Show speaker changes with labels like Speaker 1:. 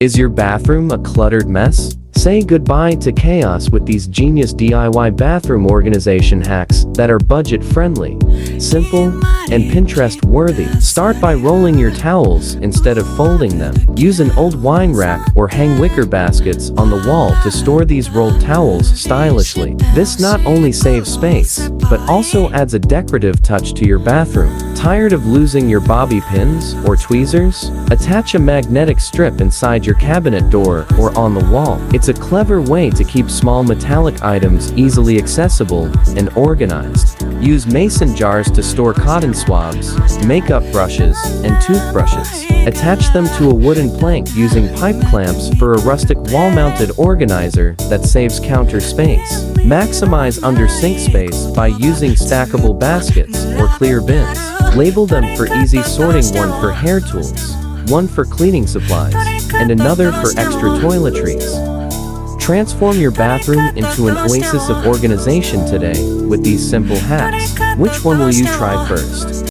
Speaker 1: Is your bathroom a cluttered mess? Say goodbye to chaos with these genius DIY bathroom organization hacks that are budget-friendly, simple, and Pinterest-worthy. Start by rolling your towels instead of folding them. Use an old wine rack or hang wicker baskets on the wall to store these rolled towels stylishly. This not only saves space, but also adds a decorative touch to your bathroom. Tired of losing your bobby pins or tweezers? Attach a magnetic strip inside your cabinet door or on the wall. It's a clever way to keep small metallic items easily accessible and organized. Use mason jars to store cotton swabs, makeup brushes, and toothbrushes. Attach them to a wooden plank using pipe clamps for a rustic wall-mounted organizer that saves counter space. Maximize under-sink space by using stackable baskets or clear bins. Label them for easy sorting: one for hair tools, one for cleaning supplies, and another for extra toiletries. Transform your bathroom into an oasis of organization today with these simple hacks. Which one will you try first?